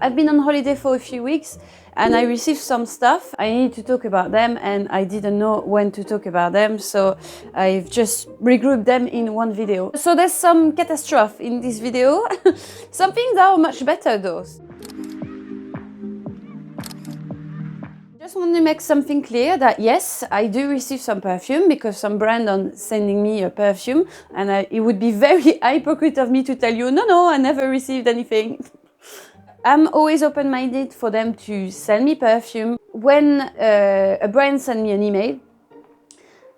I've been on holiday for a few weeks and I received some stuff. I need to talk about them and I didn't know when to talk about them, so I've just regrouped them in one video. So there's some catastrophe in this video. Some things are much better though. I just want to make something clear that yes, I do receive some perfume because some brand are sending me a perfume, and it would be very hypocrite of me to tell you, no, I never received anything. I'm always open-minded for them to send me perfume. When a brand sends me an email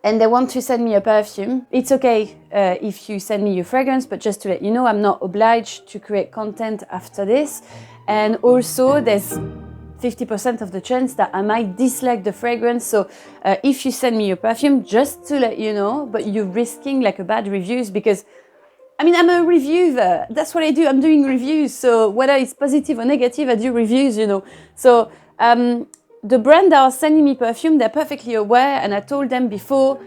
and they want to send me a perfume, it's okay if you send me your fragrance, but just to let you know, I'm not obliged to create content after this. And also there's 50% of the chance that I might dislike the fragrance. So if you send me your perfume, just to let you know, but you're risking like a bad reviews, because I mean, I'm a reviewer. That's what I do. I'm doing reviews. So whether it's positive or negative, I do reviews, you know. So the brand that are sending me perfume, they're perfectly aware, and I told them before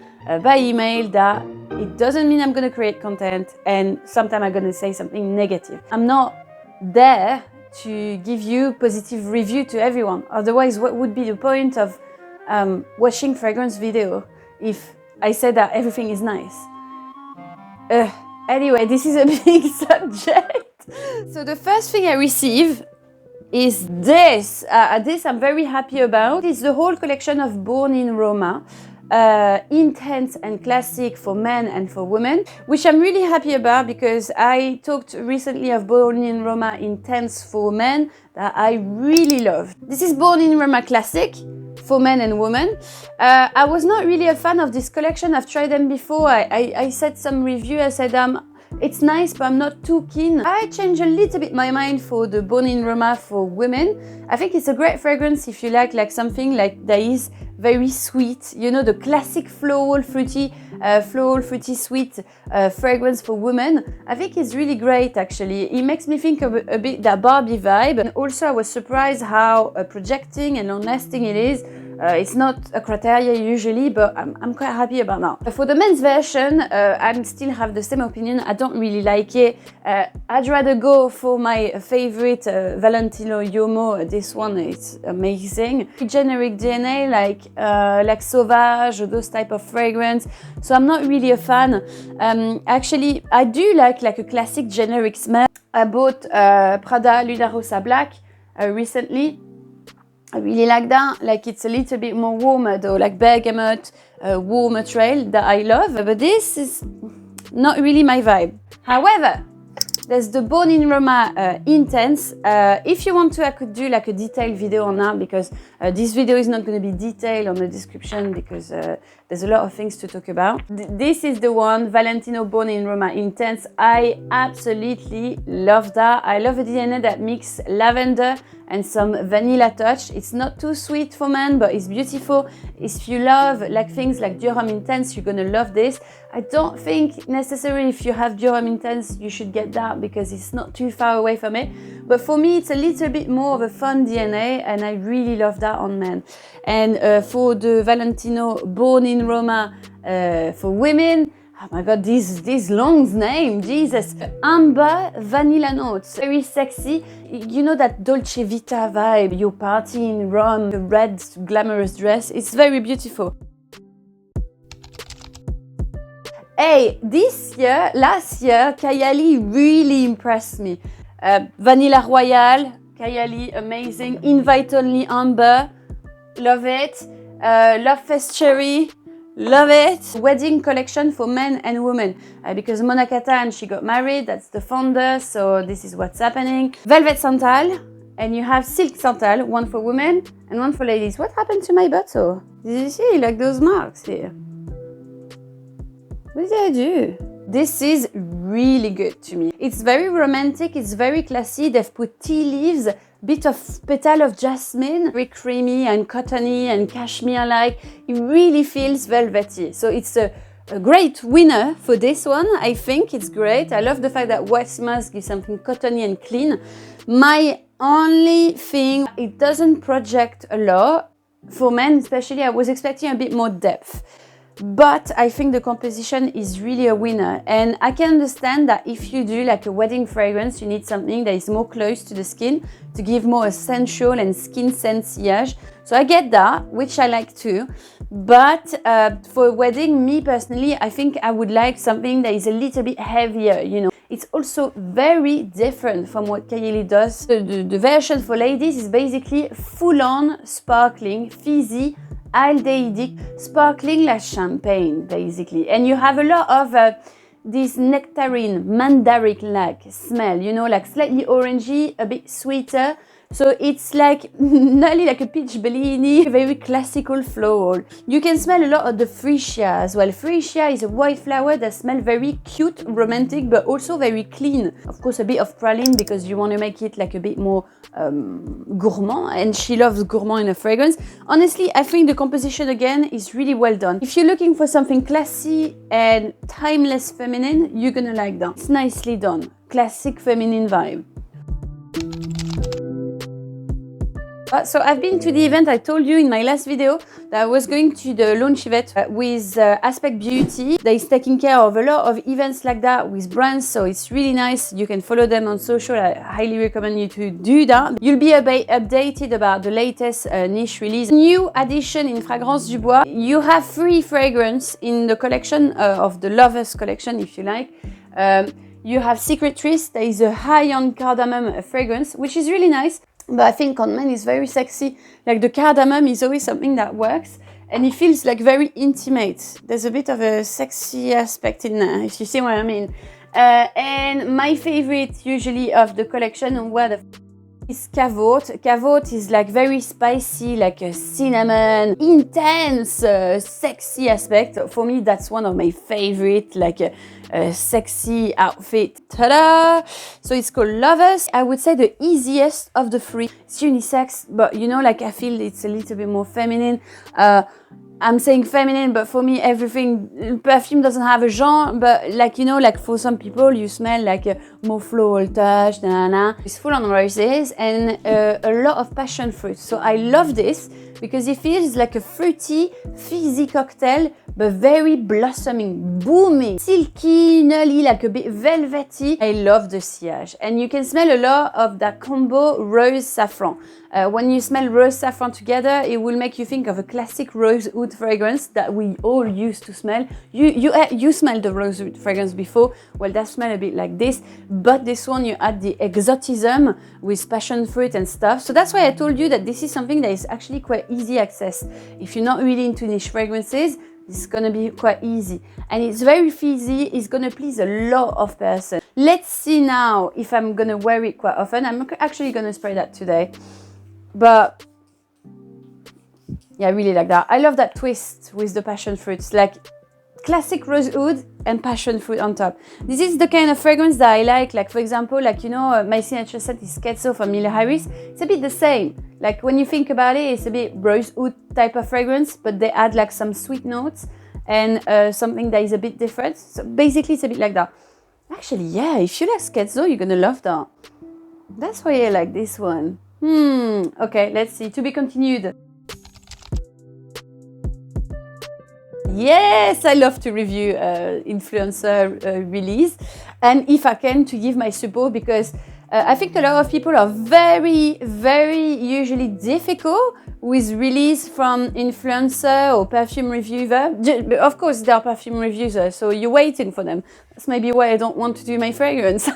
by email that it doesn't mean I'm going to create content, and sometimes I'm going to say something negative. I'm not there to give you positive review to everyone. Otherwise, what would be the point of watching fragrance video if I said that everything is nice? Anyway, this is a big subject. So the first thing I receive is this. This I'm very happy about. It's the whole collection of Born in Roma. Intense and classic for men and for women, which I'm really happy about because I talked recently of Born in Roma Intense for men that I really love. This is Born in Roma Classic for men and women. I was not really a fan of this collection. I've tried them before. I said some review. I said it's nice, but I'm not too keen. I changed a little bit my mind for the Born in Roma for women. I think it's a great fragrance if you like something like that is very sweet. You know, the classic floral, fruity sweet fragrance for women. I think it's really great actually. It makes me think of a bit that Barbie vibe. And also I was surprised how projecting and long-lasting it is. It's not a criteria usually, but I'm quite happy about that. For the men's version, I still have the same opinion. I don't really like it. I'd rather go for my favorite Valentino Yomo. This one is amazing. Generic DNA like Sauvage or those type of fragrance. So I'm not really a fan. Actually, I do like a classic generic smell. I bought Prada Luna Rossa Black recently. I really like that. Like it's a little bit more warmer though, like bergamot, warmer trail that I love. But this is not really my vibe. However, there's the Born in Roma Intense. If you want to, I could do like a detailed video on that because this video is not going to be detailed on the description because there's a lot of things to talk about. This is the one, Valentino Born in Roma Intense. I absolutely love that. I love a DNA that mixes lavender and some vanilla touch. It's not too sweet for men, but it's beautiful. If you love like things like Durham Intense, you're gonna love this. I don't think necessarily if you have Durham Intense, you should get that because it's not too far away from it. But for me, it's a little bit more of a fun DNA, and I really love that on men. And for the Valentino Born in Roma for women, oh my god, this long name, Jesus. Amber vanilla notes, very sexy. You know that Dolce Vita vibe, your party in Rome, the red glamorous dress, it's very beautiful. Hey, last year, Kayali really impressed me. Vanilla Royale, Kayali, amazing. Invite Only Amber, love it. Love Fest Cherry, love it. Wedding collection for men and women because Mona Katan, she got married, that's the founder, so this is what's happening. Velvet Santal, and you have Silk Santal, one for women and one for ladies. What happened to my bottle? Did you see like those marks here? What did I do? This is really good to me. It's very romantic, it's very classy. They've put tea leaves, bit of petal of jasmine, very creamy and cottony and cashmere-like. It really feels velvety. So it's a great winner for this one. I think it's great. I love the fact that white smells gives something cottony and clean. My only thing, it doesn't project a lot. For men especially, I was expecting a bit more depth. but I think the composition is really a winner. And I can understand that if you do like a wedding fragrance, you need something that is more close to the skin to give more a sensual and skin scent sillage. So I get that, which I like too. But for a wedding, me personally, I think I would like something that is a little bit heavier, you know. It's also very different from what Kayali does. The version for ladies is basically full-on sparkling, fizzy, aldehydic, sparkling like champagne, basically. And you have a lot of this nectarine, mandaric-like smell, you know, like slightly orangey, a bit sweeter. So it's like nearly like a peach Bellini, very classical floral. You can smell a lot of the freesia as well. Freesia is a white flower that smells very cute, romantic, but also very clean. Of course, a bit of praline because you want to make it like a bit more gourmand, and she loves gourmand in a fragrance. Honestly, I think the composition again is really well done. If you're looking for something classy and timeless feminine, you're gonna like that. It's nicely done. Classic feminine vibe. So I've been to the event. I told you in my last video that I was going to the launch event with Aspect Beauty. That is taking care of a lot of events like that with brands, so it's really nice. You can follow them on social. I highly recommend you to do that. You'll be updated about the latest niche release. New addition in Fragrance du Bois. You have free fragrance in the collection of the Lovers collection, if you like. You have Secret Twist. There is a high-end cardamom fragrance, which is really nice. But I think on men it's very sexy. Like the cardamom is always something that works, and it feels like very intimate. There's a bit of a sexy aspect in there, if you see what I mean. And my favorite usually of the collection is Cavote. Cavote is like very spicy, like a cinnamon, intense, sexy aspect. For me, that's one of my favorite, like a sexy outfit. Ta-da! So it's called Lovers. I would say the easiest of the three. It's unisex, but you know, like I feel it's a little bit more feminine. I'm saying feminine, but for me, everything, perfume doesn't have a genre, but like, you know, like for some people, you smell like a more floral touch, It's full on roses and a lot of passion fruit. So I love this because it feels like a fruity, fizzy cocktail, but very blossoming, booming, silky, nearly like a bit velvety. I love the sillage. And you can smell a lot of that combo rose saffron. When you smell rose saffron together, it will make you think of a classic rosewood fragrance that we all used to smell. You smelled the rosewood fragrance before. Well, that smells a bit like this, but this one you add the exotism with passion fruit and stuff. So that's why I told you that this is something that is actually quite easy access. If you're not really into niche fragrances, this is gonna be quite easy. And it's very fizzy, it's gonna please a lot of persons. Let's see now if I'm gonna wear it quite often. I'm actually gonna spray that today. But yeah, I really like that. I love that twist with the passion fruits, like classic rosewood and passion fruit on top. This is the kind of fragrance that I like for example, like, you know, my signature scent is Scherzo from Mille Iris. It's a bit the same. Like when you think about it, it's a bit rosewood type of fragrance, but they add like some sweet notes and something that is a bit different. So basically, it's a bit like that. Actually, yeah, if you like Scherzo, you're gonna love that. That's why I like this one. Okay, let's see. To be continued. Yes, I love to review influencer release, and if I can, to give my support, because I think a lot of people are very, very usually difficult with release from influencer or perfume reviewer. Of course, they are perfume reviewers, so you're waiting for them. That's maybe why I don't want to do my fragrance.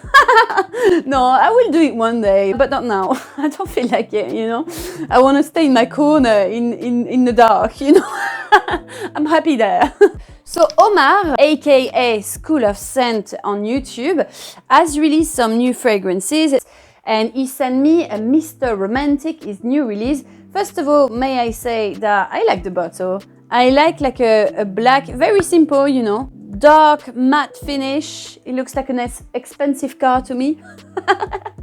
No, I will do it one day, but not now. I don't feel like it, you know. I want to stay in my corner in the dark, you know. I'm happy there. So Omar, aka School of Scent on YouTube, has released some new fragrances, and he sent me a Mr. Romantic, his new release. First of all, may I say that I like the bottle. I like a black, very simple, you know, dark matte finish. It looks like an expensive car to me.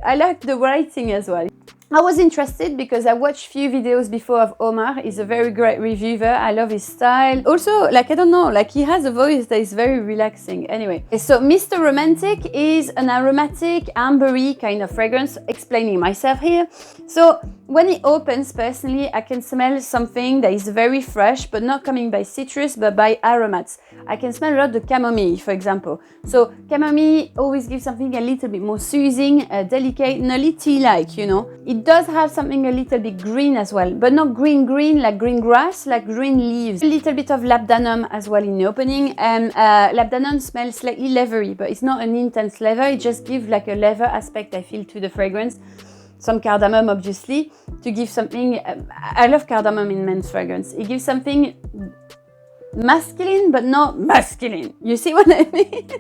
I like the writing as well. I was interested because I watched few videos before of Omar. He's a very great reviewer. I love his style. Also, like, I don't know, like he has a voice that is very relaxing. Anyway, so Mr. Romantic is an aromatic, ambery kind of fragrance, explaining myself here. So when it opens, personally, I can smell something that is very fresh, but not coming by citrus, but by aromates. I can smell a lot the chamomile, for example. So chamomile always gives something a little bit more soothing, delicate, nearly tea-like, you know. It does have something a little bit green as well, but not green like green grass, like green leaves. A little bit of labdanum as well in the opening, and labdanum smells slightly leathery, but it's not an intense leather. It just gives like a leather aspect, I feel, to the fragrance. Some cardamom, obviously, to give something. I love cardamom in men's fragrance. It gives something masculine, but not masculine. You see what I mean?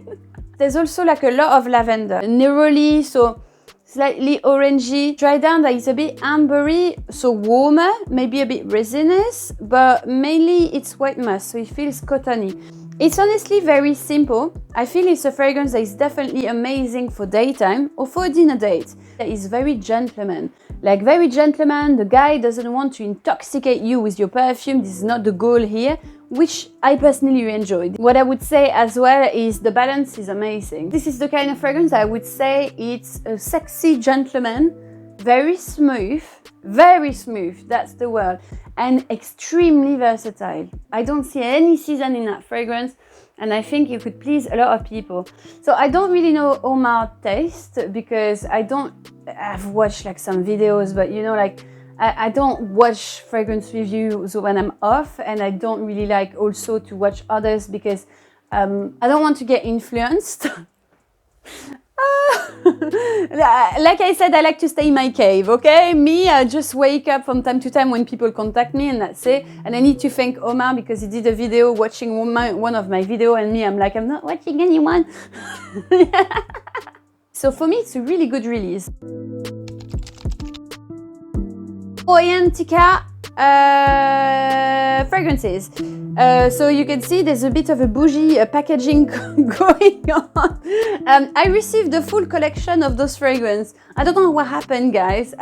There's also like a lot of lavender, neroli, so slightly orangey. Dry down that is a bit ambery, so warmer, maybe a bit resinous, but mainly it's white musk, so it feels cottony. It's honestly very simple. I feel it's a fragrance that is definitely amazing for daytime or for a dinner date. That is very gentleman. Like very gentleman, the guy doesn't want to intoxicate you with your perfume. This is not the goal here, which I personally enjoyed. What I would say as well is the balance is amazing. This is the kind of fragrance I would say it's a sexy gentleman, very smooth, that's the word, and extremely versatile. I don't see any season in that fragrance, and I think it could please a lot of people. So I don't really know Omar taste because I've watched like some videos, but you know, like I don't watch fragrance reviews when I'm off, and I don't really like also to watch others because I don't want to get influenced. Like I said, I like to stay in my cave, okay? Me, I just wake up from time to time when people contact me, and that's it. And I need to thank Omar because he did a video watching one of my videos, and me, I'm like, I'm not watching anyone. So for me, it's a really good release. Orientica fragrances. So you can see there's a bit of a bougie packaging going on. I received the full collection of those fragrances. I don't know what happened, guys.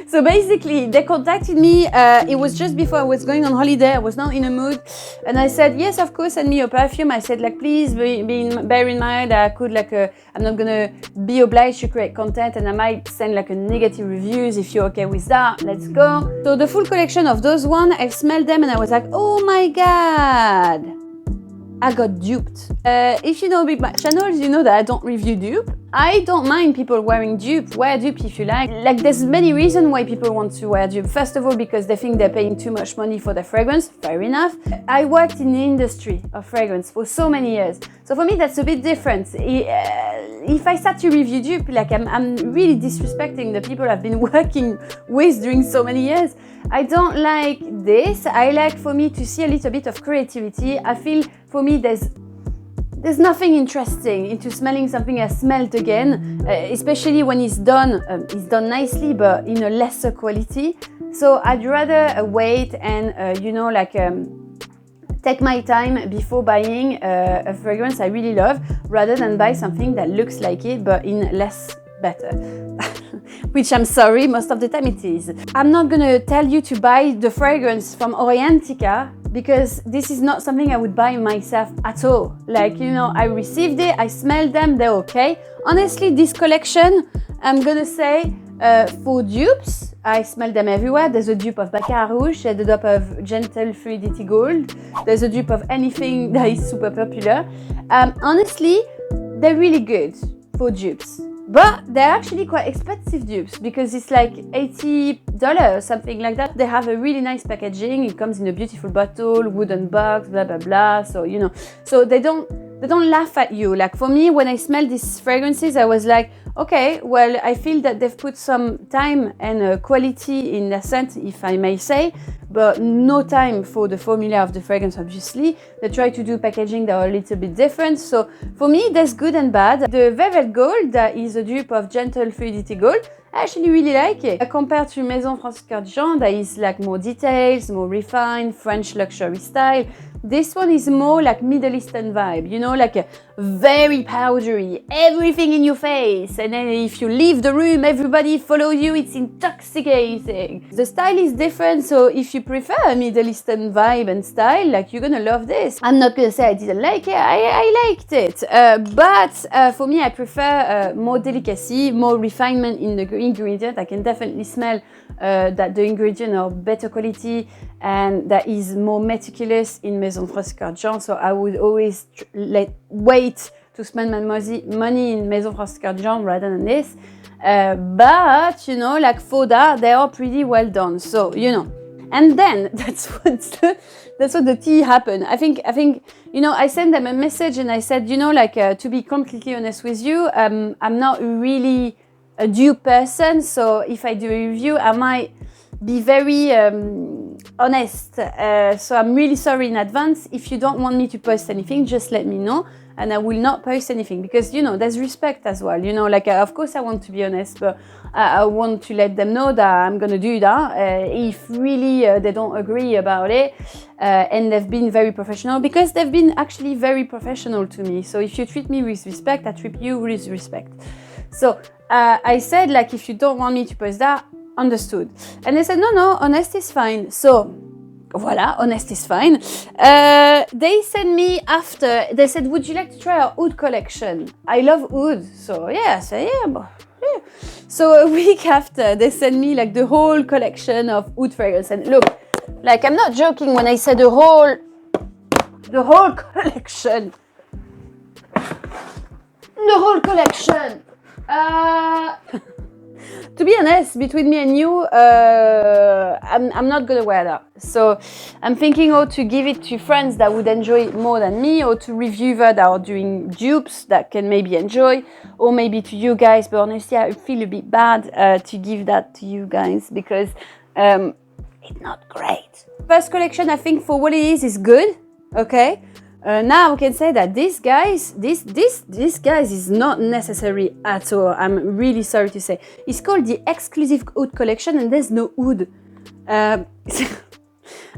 So basically, they contacted me. It was just before I was going on holiday. I was not in a mood, and I said, yes, of course, send me your perfume. I said, like, please bear in mind that I could I'm not gonna be obliged to create content, and I might send like a negative reviews if you're okay with that. Let's go. So the full collection of those one, I've smelled them, and I was like, oh my god, I got duped. If you know my channels, you know that I don't review dupe. I don't mind people wearing dupe. Wear dupe if you like. Like, there's many reasons why people want to wear dupe. First of all, because they think they're paying too much money for their fragrance. Fair enough. I worked in the industry of fragrance for so many years. So for me, that's a bit different. If I start to review dupe, like I'm really disrespecting the people I've been working with during so many years. I don't like this. I like for me to see a little bit of creativity. I feel for me there's nothing interesting into smelling something I smelled again, especially when it's done nicely, but in a lesser quality. So I'd rather wait and, take my time before buying a fragrance I really love, rather than buy something that looks like it, but in less better. Which I'm sorry, most of the time it is. I'm not gonna tell you to buy the fragrance from Orientica, because this is not something I would buy myself at all. Like, you know, I received it, I smelled them, they're okay. Honestly, this collection, I'm gonna say, for dupes, I smell them everywhere. There's a dupe of Baccarat Rouge, there's a dupe of Gentle Fluidity Gold, there's a dupe of anything that is super popular. Honestly, they're really good for dupes. But they're actually quite expensive dupes because it's like $80 or something like that. They have a really nice packaging. It comes in a beautiful bottle, wooden box, blah, blah, blah. So, you know, so they don't laugh at you. Like for me, when I smelled these fragrances, I was like, okay, well, I feel that they've put some time and quality in their scent, if I may say, but no time for the formula of the fragrance, obviously. They try to do packaging that are a little bit different. So for me, there's good and bad. The Velvet Gold, that is a dupe of Gentle Fluidity Gold, I actually really like it. Compared to Maison Francis Kurkdjian, that is like more details, more refined, French luxury style. This one is more like Middle Eastern vibe, you know, like a very powdery, everything in your face. And then if you leave the room, everybody follow you. It's intoxicating. The style is different. So if you prefer a Middle Eastern vibe and style, like you're gonna love this. I'm not gonna say I didn't like it. I liked it. But for me, I prefer more delicacy, more refinement in the ingredient. I can definitely smell that the ingredients are better quality and that is more meticulous in Maison France-Cœur-Jean. So I would always wait to spend my money in Maison France-Cœur-Jean rather than this. But, you know, like for that, they are pretty well done. So, you know, and then that's what the tea happened. I think, you know, I sent them a message and I said, you know, like to be completely honest with you, I'm not really a dupe person. So if I do a review, I might be very honest. So I'm really sorry in advance. If you don't want me to post anything, just let me know and I will not post anything because, you know, there's respect as well. You know, like, of course I want to be honest, but I want to let them know that I'm going to do that. If really they don't agree about it and they've been very professional because they've been actually very professional to me. So if you treat me with respect, I treat you with respect. So I said, like, if you don't want me to post that, understood. And they said, no, honest is fine. So, voila, honest is fine. They sent me after, they said, would you like to try our oud collection? I love oud. So, yeah, I said, yeah. So, a week after, they sent me, like, the whole collection of oud fragrance. And look, like, I'm not joking when I said the whole collection. The whole collection. To be honest, between me and you, I'm not gonna wear that. So I'm thinking how to give it to friends that would enjoy it more than me, or to reviewers that are doing dupes that can maybe enjoy, or maybe to you guys. But honestly, I feel a bit bad to give that to you guys because it's not great. First collection, I think for what it is good. Okay. Now I can say that this guys is not necessary at all. I'm really sorry to say. It's called the exclusive oud collection and there's no oud. And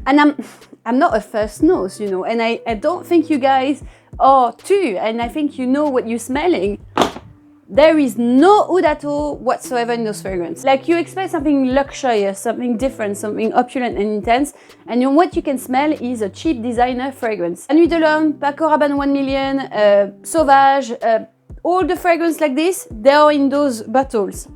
I'm not a first nose, you know, and I don't think you guys are too, and I think you know what you're smelling. There is no oud at all whatsoever in those fragrances. Like you expect something luxurious, something different, something opulent and intense, and what you can smell is a cheap designer fragrance. Nuit de l'Homme, Paco Rabanne 1 Million, Sauvage, all the fragrances like this, they are in those bottles.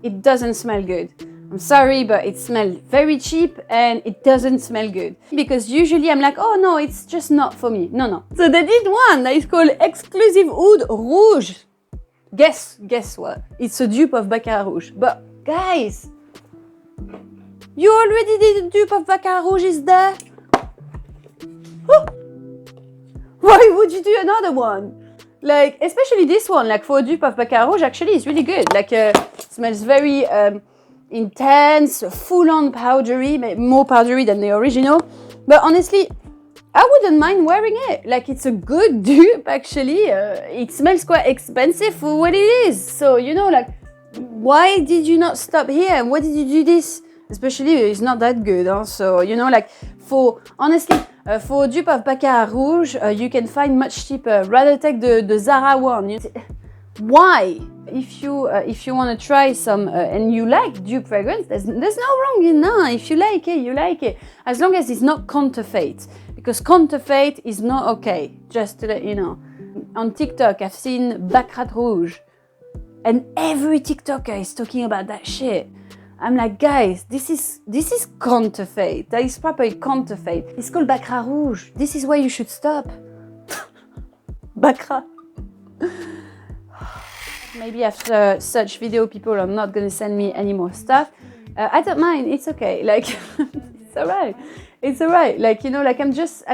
It doesn't smell good. I'm sorry, but it smells very cheap and it doesn't smell good. Because usually I'm like, oh no, it's just not for me. No. So they did one that is called Exclusive Oud Rouge. Guess what? It's a dupe of Baccarat Rouge. But guys, you already did a dupe of Baccarat Rouge, is there? Oh. Why would you do another one? Like, especially this one, like for a dupe of Baccarat Rouge, actually it's really good. Like, smells very intense, full-on powdery, more powdery than the original. But honestly, I wouldn't mind wearing it. Like, it's a good dupe, actually. It smells quite expensive for what it is. So, you know, like, why did you not stop here? Why did you do this? Especially, it's not that good. Huh? So, you know, like, honestly, for a dupe of Baccarat Rouge, you can find much cheaper. Rather take the Zara one. Why? If you want to try some and you like dupe fragrance, there's no wrong in that. If you like it, you like it. As long as it's not counterfeit, because counterfeit is not okay. Just to let you know. On TikTok, I've seen Baccarat Rouge, and every TikToker is talking about that shit. I'm like, guys, this is counterfeit. That is properly counterfeit. It's called Baccarat Rouge. This is where you should stop. Baccarat. Maybe after such video, people are not gonna send me any more stuff. I don't mind. It's okay. Like, it's alright. It's alright. Like, you know, like I'm just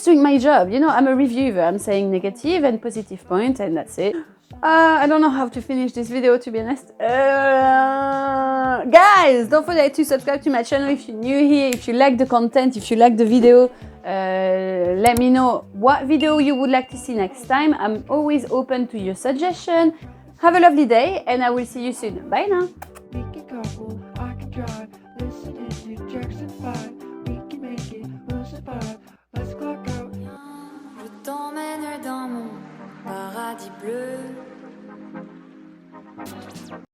doing my job. You know, I'm a reviewer. I'm saying negative and positive point, and that's it. I don't know how to finish this video, to be honest. Guys, don't forget to subscribe to my channel if you're new here, if you like the content, if you like the video. Let me know what video you would like to see next time. I'm always open to your suggestion. Have a lovely day and I will see you soon. Bye now.